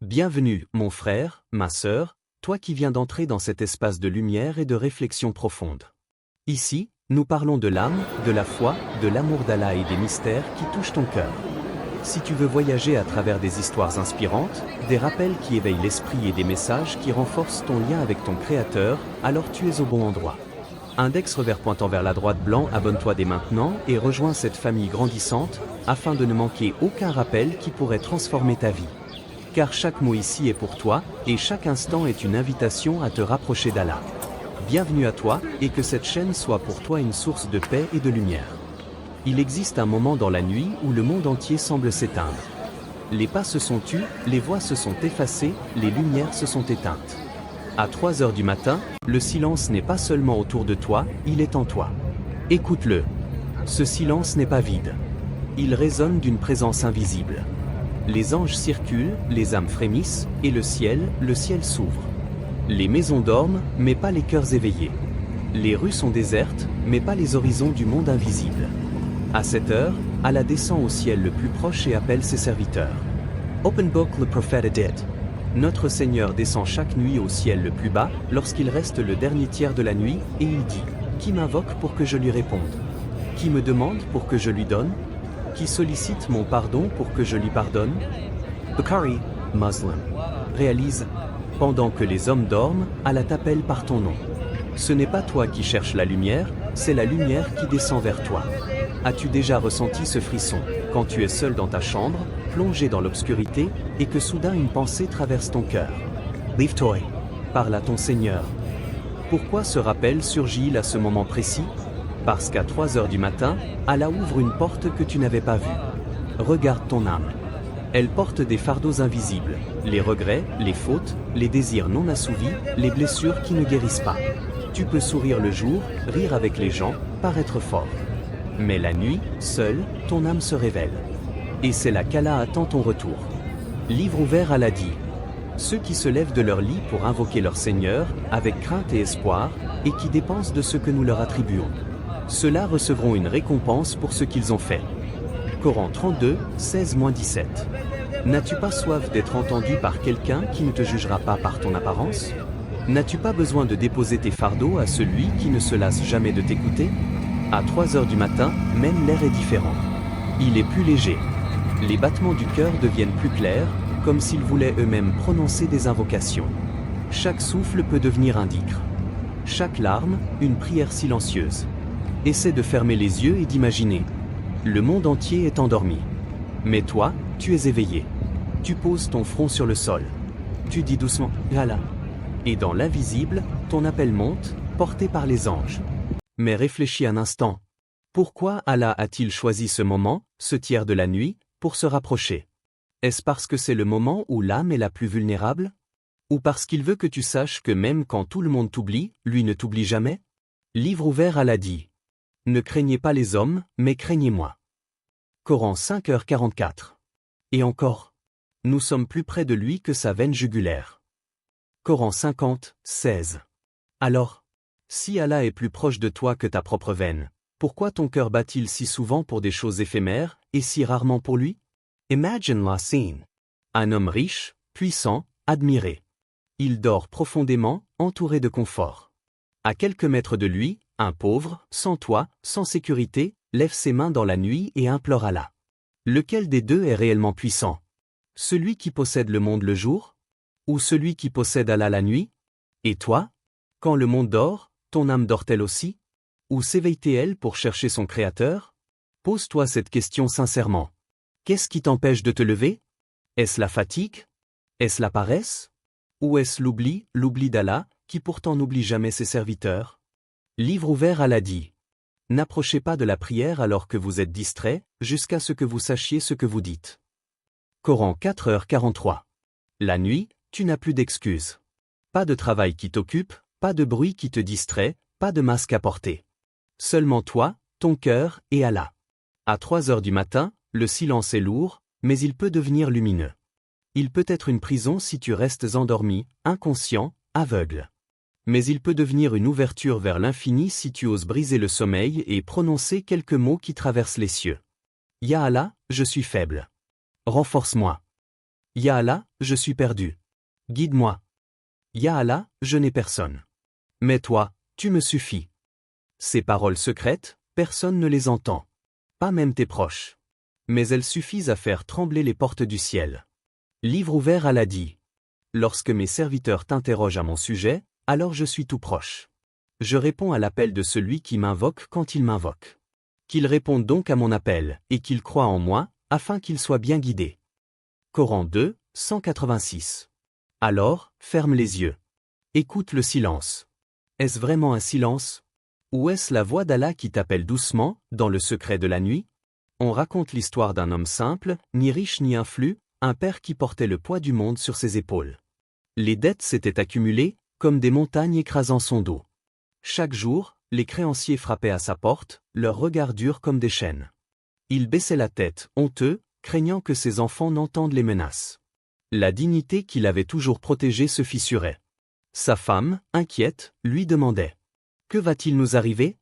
Bienvenue, mon frère, ma sœur, toi qui viens d'entrer dans cet espace de lumière et de réflexion profonde. Ici, nous parlons de l'âme, de la foi, de l'amour d'Allah et des mystères qui touchent ton cœur. Si tu veux voyager à travers des histoires inspirantes, des rappels qui éveillent l'esprit et des messages qui renforcent ton lien avec ton Créateur, alors tu es au bon endroit. Index revers pointant vers la droite blanc, abonne-toi dès maintenant et rejoins cette famille grandissante, afin de ne manquer aucun rappel qui pourrait transformer ta vie. Car chaque mot ici est pour toi, et chaque instant est une invitation à te rapprocher d'Allah. Bienvenue à toi, et que cette chaîne soit pour toi une source de paix et de lumière. Il existe un moment dans la nuit où le monde entier semble s'éteindre. Les pas se sont tus, les voix se sont effacées, les lumières se sont éteintes. À 3 heures du matin, le silence n'est pas seulement autour de toi, il est en toi. Écoute-le. Ce silence n'est pas vide. Il résonne d'une présence invisible. Les anges circulent, les âmes frémissent, et le ciel s'ouvre. Les maisons dorment, mais pas les cœurs éveillés. Les rues sont désertes, mais pas les horizons du monde invisible. À cette heure, Allah descend au ciel le plus proche et appelle ses serviteurs. Open Book le prophète dit. Notre Seigneur descend chaque nuit au ciel le plus bas, lorsqu'il reste le dernier tiers de la nuit, et il dit, qui m'invoque pour que je lui réponde? Qui me demande pour que je lui donne? Qui sollicite mon pardon pour que je lui pardonne? Bukhari, Muslim. Réalise, pendant que les hommes dorment, Allah t'appelle par ton nom. Ce n'est pas toi qui cherches la lumière, c'est la lumière qui descend vers toi. As-tu déjà ressenti ce frisson, quand tu es seul dans ta chambre, plongé dans l'obscurité, et que soudain une pensée traverse ton cœur? Live-toi. Parle à ton Seigneur. Pourquoi ce rappel surgit-il à ce moment précis? Parce qu'à 3 heures du matin, Allah ouvre une porte que tu n'avais pas vue. Regarde ton âme. Elle porte des fardeaux invisibles, les regrets, les fautes, les désirs non assouvis, les blessures qui ne guérissent pas. Tu peux sourire le jour, rire avec les gens, paraître fort. Mais la nuit, seule, ton âme se révèle. Et c'est là qu'Allah attend ton retour. Livre ouvert, Allah dit. Ceux qui se lèvent de leur lit pour invoquer leur Seigneur, avec crainte et espoir, et qui dépensent de ce que nous leur attribuons. Ceux-là recevront une récompense pour ce qu'ils ont fait. Coran 32, 16-17. N'as-tu pas soif d'être entendu par quelqu'un qui ne te jugera pas par ton apparence? N'as-tu pas besoin de déposer tes fardeaux à celui qui ne se lasse jamais de t'écouter? À 3 heures du matin, même l'air est différent. Il est plus léger. Les battements du cœur deviennent plus clairs, comme s'ils voulaient eux-mêmes prononcer des invocations. Chaque souffle peut devenir un dhikr. Chaque larme, une prière silencieuse. Essaie de fermer les yeux et d'imaginer. Le monde entier est endormi. Mais toi, tu es éveillé. Tu poses ton front sur le sol. Tu dis doucement, Allah. Et dans l'invisible, ton appel monte, porté par les anges. Mais réfléchis un instant. Pourquoi Allah a-t-il choisi ce moment, ce tiers de la nuit, pour se rapprocher? Est-ce parce que c'est le moment où l'âme est la plus vulnérable? Ou parce qu'il veut que tu saches que même quand tout le monde t'oublie, lui ne t'oublie jamais? Livre ouvert, Allah dit. Ne craignez pas les hommes, mais craignez-moi. Coran 5h44. Et encore. Nous sommes plus près de lui que sa veine jugulaire. Coran 50, 16. Alors, si Allah est plus proche de toi que ta propre veine, pourquoi ton cœur bat-il si souvent pour des choses éphémères, et si rarement pour lui? Imagine la scene. Un homme riche, puissant, admiré. Il dort profondément, entouré de confort. À quelques mètres de lui, un pauvre, sans toit, sans sécurité, lève ses mains dans la nuit et implore Allah. Lequel des deux est réellement puissant? Celui qui possède le monde le jour? Ou celui qui possède Allah la nuit? Et toi? Quand le monde dort, ton âme dort-elle aussi? Ou s'éveille-t-elle pour chercher son Créateur? Pose-toi cette question sincèrement. Qu'est-ce qui t'empêche de te lever? Est-ce la fatigue? Est-ce la paresse? Ou est-ce l'oubli d'Allah, qui pourtant n'oublie jamais ses serviteurs? Livre ouvert, Allah dit. N'approchez pas de la prière alors que vous êtes distrait, jusqu'à ce que vous sachiez ce que vous dites. Coran 4h43. La nuit, tu n'as plus d'excuses. Pas de travail qui t'occupe, pas de bruit qui te distrait, pas de masque à porter. Seulement toi, ton cœur et Allah. À 3 heures du matin, le silence est lourd, mais il peut devenir lumineux. Il peut être une prison si tu restes endormi, inconscient, aveugle. Mais il peut devenir une ouverture vers l'infini si tu oses briser le sommeil et prononcer quelques mots qui traversent les cieux. Ya Allah, je suis faible. Renforce-moi. Ya Allah, je suis perdu. Guide-moi. Ya Allah, je n'ai personne. Mais toi, tu me suffis. Ces paroles secrètes, personne ne les entend. Pas même tes proches. Mais elles suffisent à faire trembler les portes du ciel. Livre ouvert, Allah dit. Lorsque mes serviteurs t'interrogent à mon sujet, alors je suis tout proche. Je réponds à l'appel de celui qui m'invoque quand il m'invoque. Qu'il réponde donc à mon appel, et qu'il croie en moi, afin qu'il soit bien guidé. Coran 2, 186. Alors, ferme les yeux. Écoute le silence. Est-ce vraiment un silence? Ou est-ce la voix d'Allah qui t'appelle doucement, dans le secret de la nuit? On raconte l'histoire d'un homme simple, ni riche ni influ, un père qui portait le poids du monde sur ses épaules. Les dettes s'étaient accumulées, comme des montagnes écrasant son dos. Chaque jour, les créanciers frappaient à sa porte, leurs regards durs comme des chaînes. Il baissait la tête, honteux, craignant que ses enfants n'entendent les menaces. La dignité qu'il avait toujours protégée se fissurait. Sa femme, inquiète, lui demandait « Que va-t-il nous arriver ?»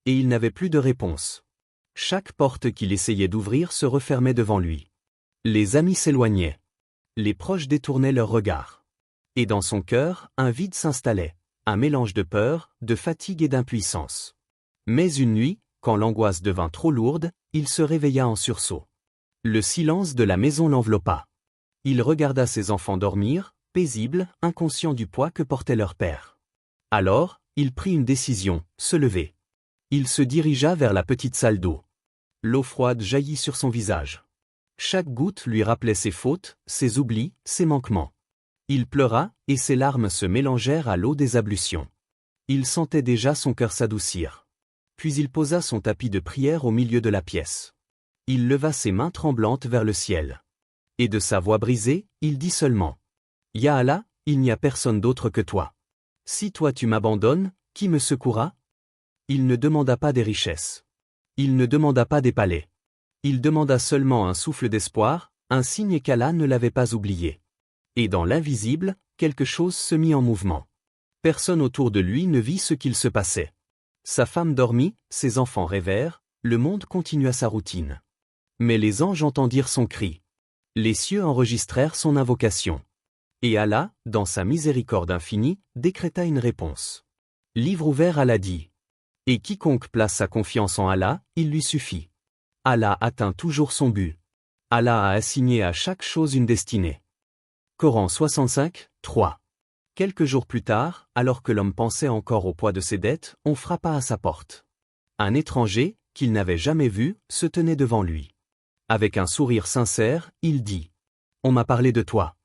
Et il n'avait plus de réponse. Chaque porte qu'il essayait d'ouvrir se refermait devant lui. Les amis s'éloignaient. Les proches détournaient leurs regards. Et dans son cœur, un vide s'installait, un mélange de peur, de fatigue et d'impuissance. Mais une nuit, quand l'angoisse devint trop lourde, il se réveilla en sursaut. Le silence de la maison l'enveloppa. Il regarda ses enfants dormir, paisibles, inconscients du poids que portait leur père. Alors, il prit une décision, se lever. Il se dirigea vers la petite salle d'eau. L'eau froide jaillit sur son visage. Chaque goutte lui rappelait ses fautes, ses oublis, ses manquements. Il pleura, et ses larmes se mélangèrent à l'eau des ablutions. Il sentait déjà son cœur s'adoucir. Puis il posa son tapis de prière au milieu de la pièce. Il leva ses mains tremblantes vers le ciel. Et de sa voix brisée, il dit seulement « Ya Allah, il n'y a personne d'autre que toi. Si toi tu m'abandonnes, qui me secourra ?» Il ne demanda pas des richesses. Il ne demanda pas des palais. Il demanda seulement un souffle d'espoir, un signe qu'Allah ne l'avait pas oublié. Et dans l'invisible, quelque chose se mit en mouvement. Personne autour de lui ne vit ce qu'il se passait. Sa femme dormit, ses enfants rêvèrent, le monde continua sa routine. Mais les anges entendirent son cri. Les cieux enregistrèrent son invocation. Et Allah, dans sa miséricorde infinie, décréta une réponse. Livre ouvert, Allah dit. Et quiconque place sa confiance en Allah, il lui suffit. Allah atteint toujours son but. Allah a assigné à chaque chose une destinée. Coran 65, 3. Quelques jours plus tard, alors que l'homme pensait encore au poids de ses dettes, on frappa à sa porte. Un étranger, qu'il n'avait jamais vu, se tenait devant lui. Avec un sourire sincère, il dit « On m'a parlé de toi.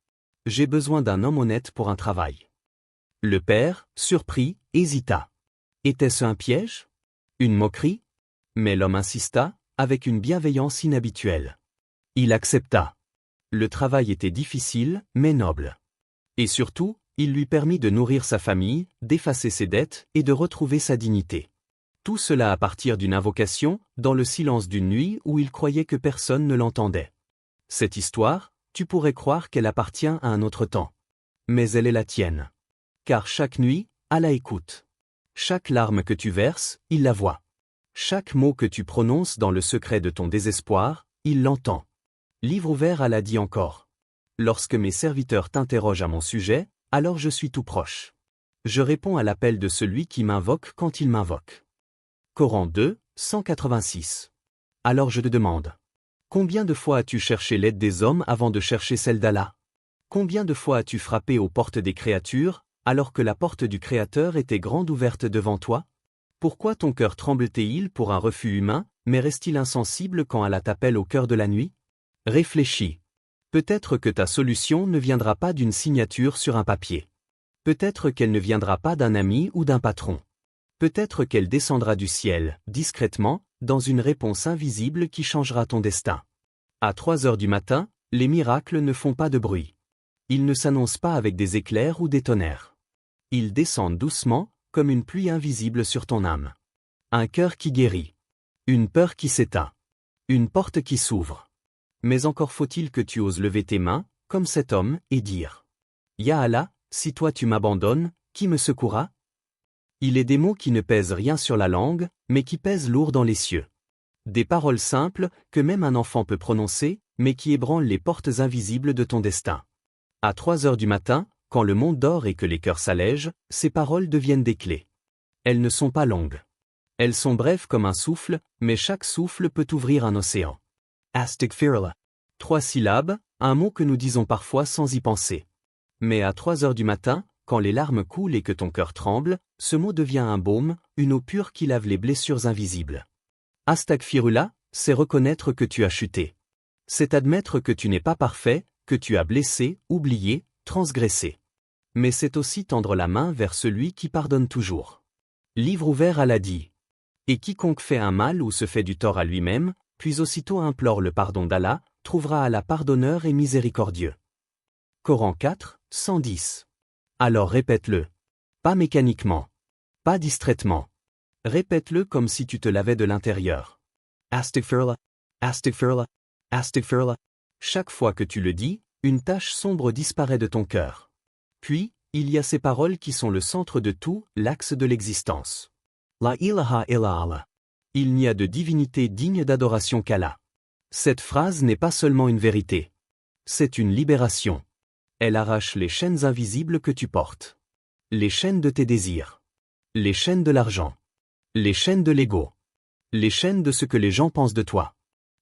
J'ai besoin d'un homme honnête pour un travail. » Le père, surpris, hésita. Était-ce un piège? Une moquerie? Mais l'homme insista, avec une bienveillance inhabituelle. Il accepta. Le travail était difficile, mais noble. Et surtout, il lui permit de nourrir sa famille, d'effacer ses dettes et de retrouver sa dignité. Tout cela à partir d'une invocation, dans le silence d'une nuit où il croyait que personne ne l'entendait. Cette histoire, tu pourrais croire qu'elle appartient à un autre temps. Mais elle est la tienne. Car chaque nuit, Allah écoute. Chaque larme que tu verses, il la voit. Chaque mot que tu prononces dans le secret de ton désespoir, il l'entend. Livre ouvert, Allah dit encore. Lorsque mes serviteurs t'interrogent à mon sujet, alors je suis tout proche. Je réponds à l'appel de celui qui m'invoque quand il m'invoque. Coran 2, 186. Alors je te demande. Combien de fois as-tu cherché l'aide des hommes avant de chercher celle d'Allah? Combien de fois as-tu frappé aux portes des créatures, alors que la porte du Créateur était grande ouverte devant toi? Pourquoi ton cœur tremble-t-il pour un refus humain, mais reste-t-il insensible quand Allah t'appelle au cœur de la nuit? Réfléchis. Peut-être que ta solution ne viendra pas d'une signature sur un papier. Peut-être qu'elle ne viendra pas d'un ami ou d'un patron. Peut-être qu'elle descendra du ciel, discrètement, dans une réponse invisible qui changera ton destin. À 3 heures du matin, les miracles ne font pas de bruit. Ils ne s'annoncent pas avec des éclairs ou des tonnerres. Ils descendent doucement, comme une pluie invisible sur ton âme. Un cœur qui guérit. Une peur qui s'éteint. Une porte qui s'ouvre. Mais encore faut-il que tu oses lever tes mains, comme cet homme, et dire « Ya Allah, si toi tu m'abandonnes, qui me secourra ?» Il est des mots qui ne pèsent rien sur la langue, mais qui pèsent lourd dans les cieux. Des paroles simples, que même un enfant peut prononcer, mais qui ébranle les portes invisibles de ton destin. À 3 heures du matin, quand le monde dort et que les cœurs s'allègent, ces paroles deviennent des clés. Elles ne sont pas longues. Elles sont brèves comme un souffle, mais chaque souffle peut ouvrir un océan. Astaghfirullah. 3 syllabes, un mot que nous disons parfois sans y penser. Mais à 3 heures du matin, quand les larmes coulent et que ton cœur tremble, ce mot devient un baume, une eau pure qui lave les blessures invisibles. Astaghfirullah, c'est reconnaître que tu as chuté. C'est admettre que tu n'es pas parfait, que tu as blessé, oublié, transgressé. Mais c'est aussi tendre la main vers celui qui pardonne toujours. Livre ouvert Allah dit. Et quiconque fait un mal ou se fait du tort à lui-même, puis aussitôt implore le pardon d'Allah, trouvera Allah pardonneur et miséricordieux. Coran 4, 110. Alors répète-le. Pas mécaniquement. Pas distraitement. Répète-le comme si tu te lavais de l'intérieur. Astaghfirullah, astaghfirullah, astaghfirullah. Chaque fois que tu le dis, une tache sombre disparaît de ton cœur. Puis, il y a ces paroles qui sont le centre de tout, l'axe de l'existence. La ilaha illallah. Il n'y a de divinité digne d'adoration qu'Allah. Cette phrase n'est pas seulement une vérité. C'est une libération. Elle arrache les chaînes invisibles que tu portes. Les chaînes de tes désirs. Les chaînes de l'argent. Les chaînes de l'ego. Les chaînes de ce que les gens pensent de toi.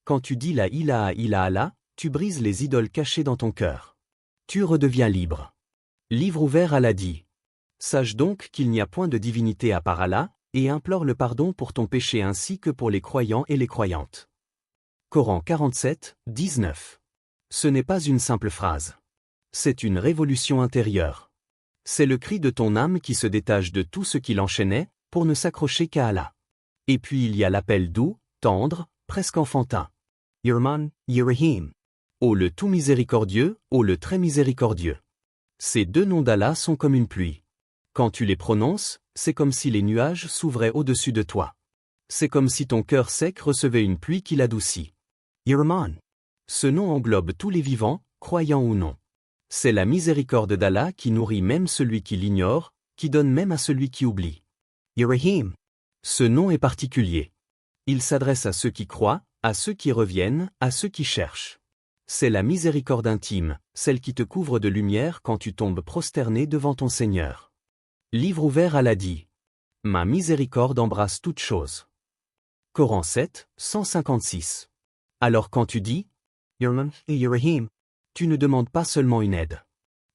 Quand tu dis la ilaha illallah, tu brises les idoles cachées dans ton cœur. Tu redeviens libre. Livre ouvert Allah dit. Sache donc qu'il n'y a point de divinité à part Allah, et implore le pardon pour ton péché ainsi que pour les croyants et les croyantes. Coran 47, 19. Ce n'est pas une simple phrase. C'est une révolution intérieure. C'est le cri de ton âme qui se détache de tout ce qui l'enchaînait, pour ne s'accrocher qu'à Allah. Et puis il y a l'appel doux, tendre, presque enfantin. Yarman, Yarahim. Ô le tout miséricordieux, ô le très miséricordieux. Ces deux noms d'Allah sont comme une pluie. Quand tu les prononces, c'est comme si les nuages s'ouvraient au-dessus de toi. C'est comme si ton cœur sec recevait une pluie qui l'adoucit. Yarman. Ce nom englobe tous les vivants, croyants ou non. C'est la miséricorde d'Allah qui nourrit même celui qui l'ignore, qui donne même à celui qui oublie. Yarahim. Ce nom est particulier. Il s'adresse à ceux qui croient, à ceux qui reviennent, à ceux qui cherchent. C'est la miséricorde intime, celle qui te couvre de lumière quand tu tombes prosterné devant ton Seigneur. Livre ouvert Allah dit. Ma miséricorde embrasse toutes choses. Coran 7, 156. Alors quand tu dis Yarman et Yarahim, tu ne demandes pas seulement une aide.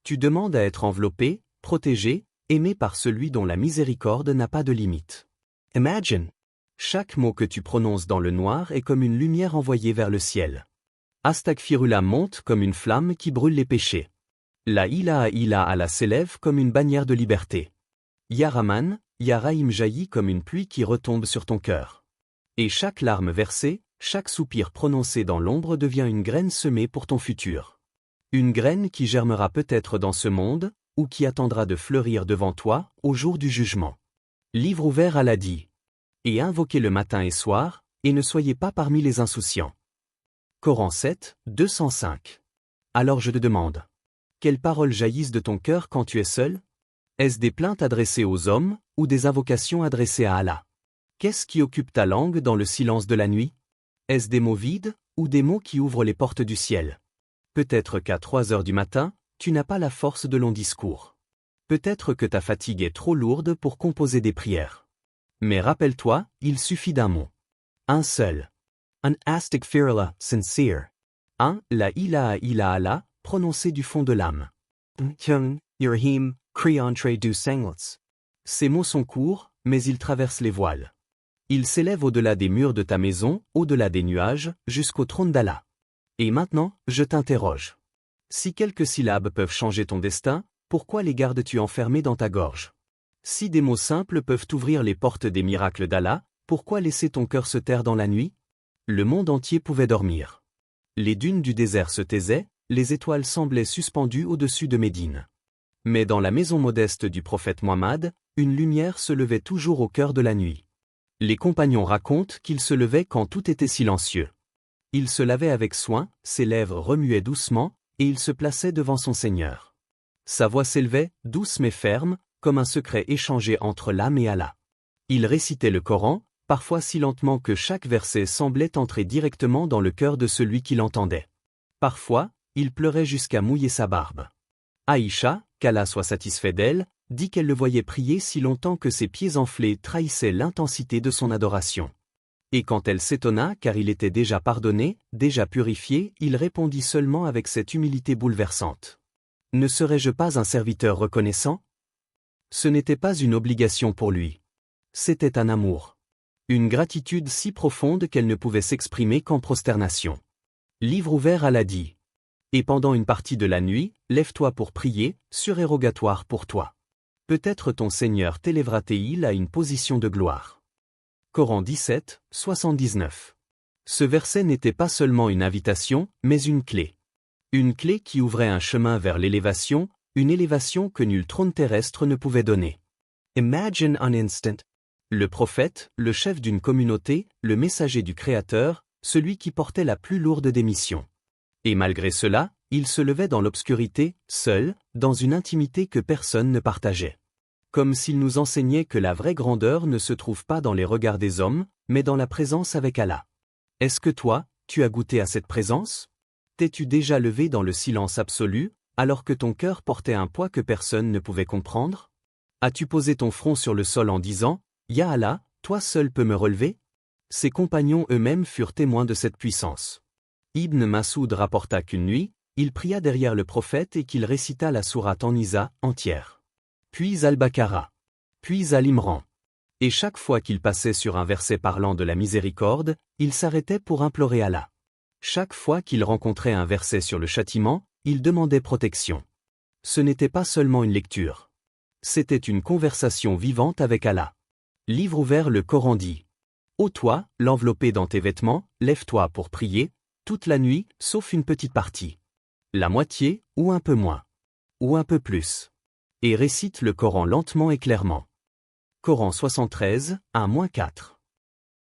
Tu demandes à être enveloppé, protégé, aimé par celui dont la miséricorde n'a pas de limite. Imagine. Chaque mot que tu prononces dans le noir est comme une lumière envoyée vers le ciel. Astaghfirullah monte comme une flamme qui brûle les péchés. La ilaha illallah s'élève comme une bannière de liberté. Ya Rahman, Ya Rahim jaillit comme une pluie qui retombe sur ton cœur. Et chaque larme versée, chaque soupir prononcé dans l'ombre devient une graine semée pour ton futur. Une graine qui germera peut-être dans ce monde, ou qui attendra de fleurir devant toi, au jour du jugement. Livre ouvert Allah dit. Et invoquez le matin et soir, et ne soyez pas parmi les insouciants. Coran 7, 205. Alors je te demande. Quelles paroles jaillissent de ton cœur quand tu es seul? Est-ce des plaintes adressées aux hommes, ou des invocations adressées à Allah? Qu'est-ce qui occupe ta langue dans le silence de la nuit? Est-ce des mots vides, ou des mots qui ouvrent les portes du ciel? Peut-être qu'à 3 heures du matin, tu n'as pas la force de longs discours. Peut-être que ta fatigue est trop lourde pour composer des prières. Mais rappelle-toi, il suffit d'un mot. Un seul. Un astaghfirullah sincere. Un la ilaha illallah, prononcé du fond de l'âme. Yarahim, cri entre du sanglets. Ces mots sont courts, mais ils traversent les voiles. Ils s'élèvent au-delà des murs de ta maison, au-delà des nuages, jusqu'au trône d'Allah. Et maintenant, je t'interroge. Si quelques syllabes peuvent changer ton destin, pourquoi les gardes-tu enfermés dans ta gorge? Si des mots simples peuvent ouvrir les portes des miracles d'Allah, pourquoi laisser ton cœur se taire dans la nuit? Le monde entier pouvait dormir. Les dunes du désert se taisaient, les étoiles semblaient suspendues au-dessus de Médine. Mais dans la maison modeste du prophète Mohammed, une lumière se levait toujours au cœur de la nuit. Les compagnons racontent qu'il se levait quand tout était silencieux. Il se lavait avec soin, ses lèvres remuaient doucement, et il se plaçait devant son Seigneur. Sa voix s'élevait, douce mais ferme, comme un secret échangé entre l'âme et Allah. Il récitait le Coran, parfois si lentement que chaque verset semblait entrer directement dans le cœur de celui qui l'entendait. Parfois, il pleurait jusqu'à mouiller sa barbe. Aïcha, qu'Allah soit satisfait d'elle, dit qu'elle le voyait prier si longtemps que ses pieds enflés trahissaient l'intensité de son adoration. Et quand elle s'étonna car il était déjà pardonné, déjà purifié, il répondit seulement avec cette humilité bouleversante. Ne serais-je pas un serviteur reconnaissant? Ce n'était pas une obligation pour lui. C'était un amour. Une gratitude si profonde qu'elle ne pouvait s'exprimer qu'en prosternation. Livre ouvert, Allah dit. Et pendant une partie de la nuit, lève-toi pour prier, surérogatoire pour toi. Peut-être ton Seigneur t'élèvera-t-il à une position de gloire. Coran 17, 79. Ce verset n'était pas seulement une invitation, mais une clé. Une clé qui ouvrait un chemin vers l'élévation, une élévation que nul trône terrestre ne pouvait donner. Imagine an instant. Le prophète, le chef d'une communauté, le messager du Créateur, celui qui portait la plus lourde des missions. Et malgré cela, il se levait dans l'obscurité, seul, dans une intimité que personne ne partageait. Comme s'il nous enseignait que la vraie grandeur ne se trouve pas dans les regards des hommes, mais dans la présence avec Allah. Est-ce que toi, tu as goûté à cette présence? T'es-tu déjà levé dans le silence absolu, alors que ton cœur portait un poids que personne ne pouvait comprendre? As-tu posé ton front sur le sol en disant, « Ya Allah, toi seul peux me relever ?» Ses compagnons eux-mêmes furent témoins de cette puissance. Ibn Mas'ud rapporta qu'une nuit, il pria derrière le prophète et qu'il récita la sourate An-Nisa entière. Puis Al-Baqara. Puis Al-Imran. Et chaque fois qu'il passait sur un verset parlant de la miséricorde, il s'arrêtait pour implorer Allah. Chaque fois qu'il rencontrait un verset sur le châtiment, il demandait protection. Ce n'était pas seulement une lecture. C'était une conversation vivante avec Allah. Livre ouvert, le Coran dit. Ô toi, l'enveloppé dans tes vêtements, lève-toi pour prier, toute la nuit, sauf une petite partie. La moitié, ou un peu moins. Ou un peu plus. Et récite le Coran lentement et clairement. Coran 73, 1-4.